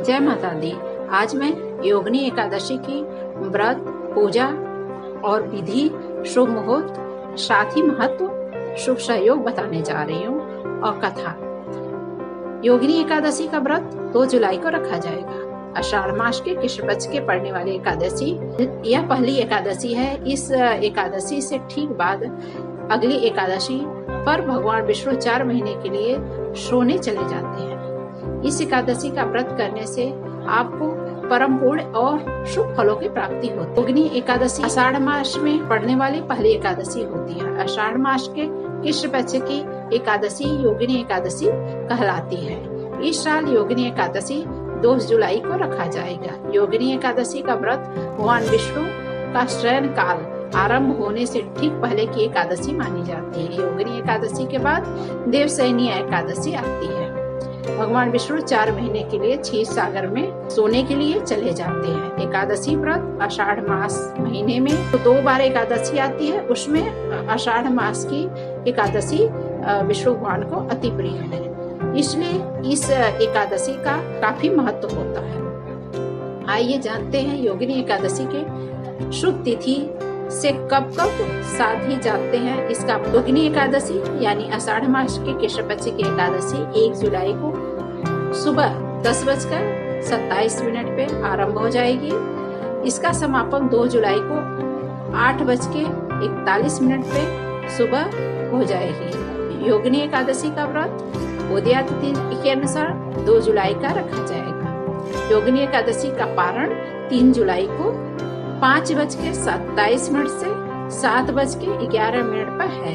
जय माता दी। आज मैं योगिनी एकादशी की व्रत, पूजा और विधि, शुभ मुहूर्त, साथ ही महत्व, शुभ सहयोग बताने जा रही हूँ। और कथा, योगिनी एकादशी का व्रत 2 जुलाई को रखा जाएगा। आषाढ़ मास के कृष्ण पक्ष के पड़ने वाली एकादशी यह पहली एकादशी है। इस एकादशी से ठीक बाद अगली एकादशी पर भगवान विष्णु 4 महीने के लिए सोने चले जाते हैं। इस एकादशी का व्रत करने से आपको परम पूर्ण और शुभ फलों की प्राप्ति होती है। योगिनी एकादशी आषाढ़ मास में पड़ने वाली पहली एकादशी होती है। आषाढ़ मास के कृष्ण पक्ष की एकादशी योगिनी एकादशी कहलाती है। इस साल योगिनी एकादशी 2 जुलाई को रखा जाएगा। योगिनी एकादशी का व्रत भगवान विष्णु का शयन काल आरंभ होने से ठीक पहले की एकादशी मानी जाती है। योगिनी एकादशी के बाद देवशयनी एकादशी आती है। भगवान विष्णु 4 महीने के लिए क्षीर सागर में सोने के लिए चले जाते हैं। एकादशी व्रत आषाढ़ मास महीने में तो 2 बार एकादशी आती है। उसमें आषाढ़ मास की एकादशी विष्णु भगवान को अति प्रिय है, इसलिए इस एकादशी का काफी महत्व होता है। आइए जानते हैं योगिनी एकादशी के शुभ तिथि से कब साथ ही जानते हैं इसका। योगिनी एकादशी यानी आषाढ़ मास के कृष्ण पक्ष की एकादशी 1 जुलाई को सुबह 10:27 पे आरंभ हो जाएगी। इसका समापन 2 जुलाई को 8:41 पे सुबह हो जाएगी। योगिनी एकादशी का व्रत उदया तिथि के अनुसार 2 जुलाई का रखा जाएगा। योगिनी एकादशी का पारण 3 जुलाई को 5:27 से 7:11 पर है।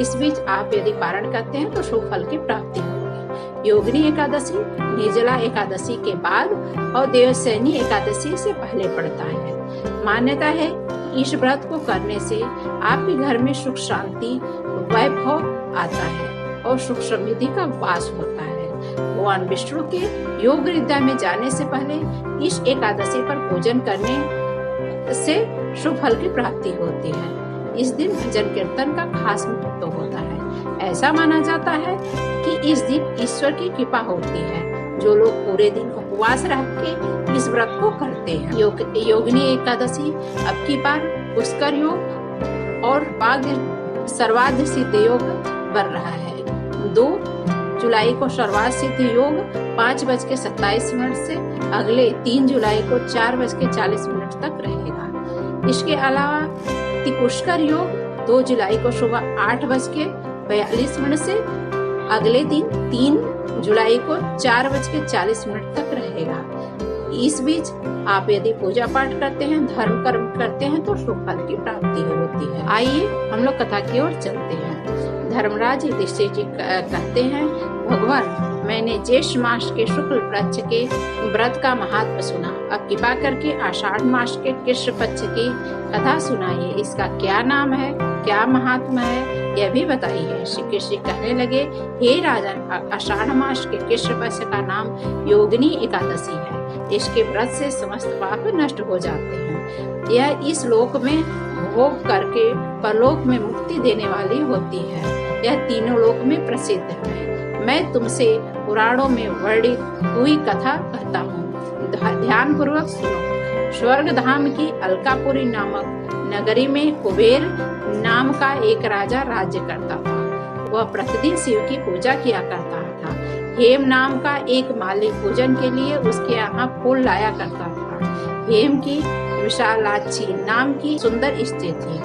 इस बीच आप यदि पारण करते हैं तो शुभ फल की प्राप्ति होगी। योगिनी एकादशी निर्जला एकादशी के बाद और देवशयनी एकादशी से पहले पड़ता है। मान्यता है कि इस व्रत को करने से आपके घर में सुख शांति वैभव आता है और सुख समृद्धि का वास होता है। भगवान विष्णु के योग निद्रा में जाने से पहले इस एकादशी पर पूजन करने से शुभ फल की प्राप्ति होती है। इस दिन भजन कीर्तन का खास महत्व होता है। ऐसा माना जाता है कि इस दिन ईश्वर की कृपा होती है। जो लोग पूरे दिन उपवास रह के इस व्रत को करते हैं। योगिनी एकादशी अब की बार पुष्कर योग और भाग्य सर्वार्थ सिद्ध योग बन रहा है। 2 जुलाई को सर्वार्थ सिद्ध योग 5:27 से अगले 3 जुलाई को 4:40 तक रहेगा। इसके अलावा पुष्कर योग 2 जुलाई को सुबह 8:42 से अगले दिन 3 जुलाई को 4:40 तक रहेगा। इस बीच आप यदि पूजा पाठ करते हैं, धर्म कर्म करते हैं तो शुभ फल की प्राप्ति होती है। आइए हम लोग कथा की ओर चलते हैं। धर्मराज युधिष्ठिर जी कहते हैं, भगवान मैंने ज्येष्ठ मास के शुक्ल पक्ष के व्रत का महत्व सुना। अब कृपा करके आषाढ़ मास के कृष्ण पक्ष की कथा सुनाइए। इसका क्या नाम है, क्या महात्मा है, यह भी बताइए। श्री कृष्ण कहने लगे, हे राजन, आषाढ़ मास के कृष्ण पक्ष का नाम योगिनी एकादशी है। इसके व्रत से समस्त पाप नष्ट हो जाते हैं। यह इस लोक में भोग करके परलोक में मुक्ति देने वाली होती है। यह तीनों लोक में प्रसिद्ध है। मैं तुमसे पुराणों में वर्णित हुई कथा कहता हूँ, ध्यान पूर्वक सुनो। स्वर्ग धाम की अलकापुरी नामक नगरी में कुबेर नाम का एक राजा राज्य करता था। वह प्रतिदिन शिव की पूजा किया करता था। हेम नाम का एक माली पूजन के लिए उसके यहाँ फूल लाया करता था। हेम की विशालाक्षी नाम की सुंदर स्त्री थी।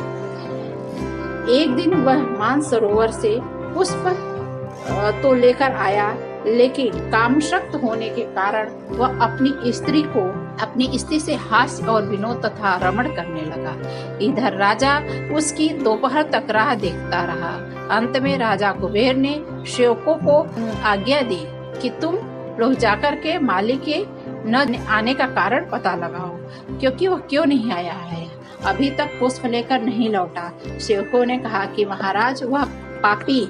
एक दिन वह मानसरोवर से पुष्प तो लेकर आया, लेकिन कामशक्त होने के कारण वह अपनी स्त्री से हास्य और विनोद तथा रमण करने लगा। इधर राजा उसकी दोपहर तक राह देखता रहा। अंत में राजा कुबेर ने सेवकों को आज्ञा दी कि तुम लोग जाकर के माली के न आने का कारण पता लगाओ, क्योंकि वह क्यों नहीं आया है, अभी तक पुष्प लेकर नहीं लौटा। सेवकों ने कहा कि महाराज, वह पापी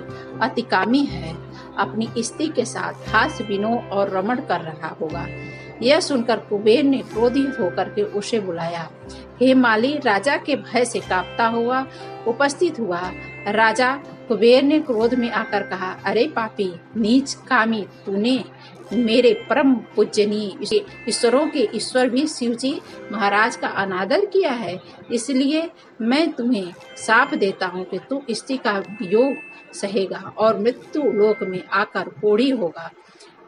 अतिकामी है, अपनी स्त्री के साथ हास्य विनोद और रमण कर रहा होगा। यह सुनकर कुबेर ने क्रोधित होकर के उसे बुलाया। हे माली, राजा के भय से कांपता हुआ उपस्थित हुआ। राजा कुबेर ने क्रोध में आकर कहा, अरे पापी नीच कामी, तूने मेरे परम पूजनीय ईश्वरों के ईश्वर भी शिव जी महाराज का अनादर किया है, इसलिए मैं तुम्हें शाप देता हूँ कि तू स्त्री का वियोग सहेगा और मृत्यु लोक में आकर कोढ़ी होगा।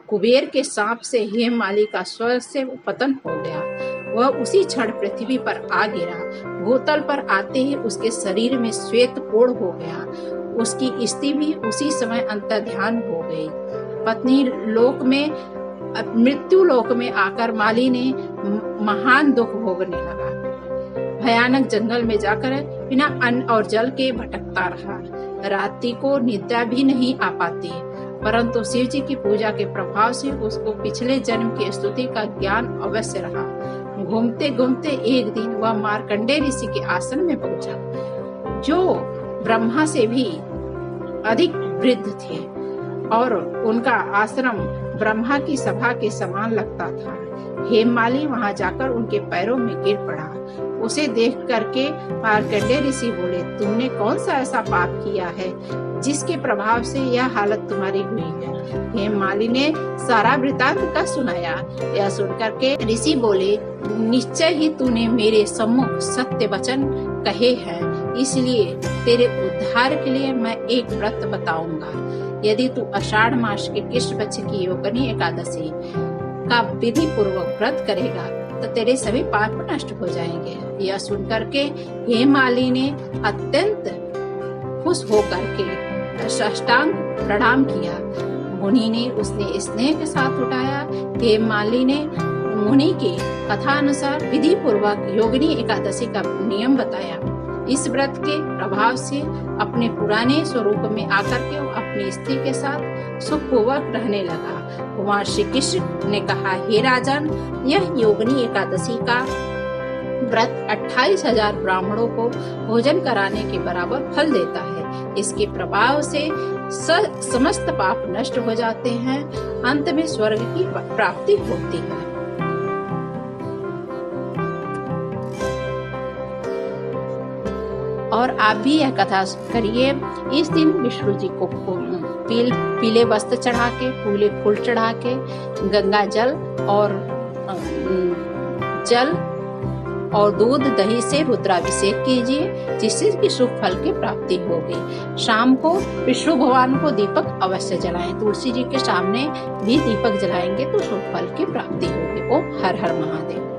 कुबेर के सांप से हेममाली का स्वर्ग से पतन हो गया। वह उसी क्षण पृथ्वी पर आ गिरा। भूतल पर आते ही उसके शरीर में श्वेत कोढ़ हो गया। उसकी स्त्री भी उसी समय अंतर्ध्यान हो गई। पत्नी लोक में मृत्यु लोक में आकर माली ने महान दुख भोगने लगा। भयानक जंगल में जाकर बिना अन्न और जल के भटकता रहा। रात्रि को निद्रा भी नहीं आ पाती, परंतु शिव जी की पूजा के प्रभाव से उसको पिछले जन्म की स्तुति का ज्ञान अवश्य रहा। घूमते घूमते एक दिन वह मार्कंडेय ऋषि के आश्रम में पहुंचा, जो ब्रह्मा से भी अधिक वृद्ध थे और उनका आश्रम ब्रह्मा की सभा के समान लगता था। हेममाली वहां जाकर उनके पैरों में गिर पड़ा। उसे देख करके मार्कंडेय ऋषि बोले, तुमने कौन सा ऐसा पाप किया है जिसके प्रभाव से यह हालत तुम्हारी हुई है? हेममाली ने सारा वृतांत का सुनाया। यह सुनकर के ऋषि बोले, निश्चय ही तूने मेरे सम्मुख सत्य वचन कहे हैं, इसलिए तेरे उद्धार के लिए मैं एक व्रत बताऊंगा। यदि तू आषाढ़ मास के कृष्ण पक्ष की योगिनी एकादशी का विधि पूर्वक व्रत करेगा तो तेरे सभी पाप नष्ट हो जाएंगे। यह सुनकर के हेममाली ने अत्यंत खुश होकर के साष्टांग प्रणाम किया। मुनि ने उसने स्नेह के साथ उठाया। हेममाली ने मुनि की कथा अनुसार विधि पूर्वक योगिनी एकादशी का नियम बताया। इस व्रत के प्रभाव से अपने पुराने स्वरूप में आकर के वो अपनी स्त्री के साथ सुखपूर्वक रहने लगा। भगवान श्री कृष्ण ने कहा, हे राजन, यह योगिनी एकादशी का व्रत 28,000 ब्राह्मणों को भोजन कराने के बराबर फल देता है। इसके प्रभाव से समस्त पाप नष्ट हो जाते हैं। अंत में स्वर्ग की प्राप्ति होती है। और आप भी यह कथा करिए। इस दिन विष्णु जी को पीले वस्त्र चढ़ा के, फूले फूल चढ़ा के, गंगा जल और दूध दही से रुद्राभिषेक कीजिए, जिससे कि शुभ फल की प्राप्ति होगी। शाम को विष्णु भगवान को दीपक अवश्य जलाएं। तुलसी जी के सामने भी दीपक जलाएंगे तो शुभ फल की प्राप्ति होगी। ओम हर हर महादेव।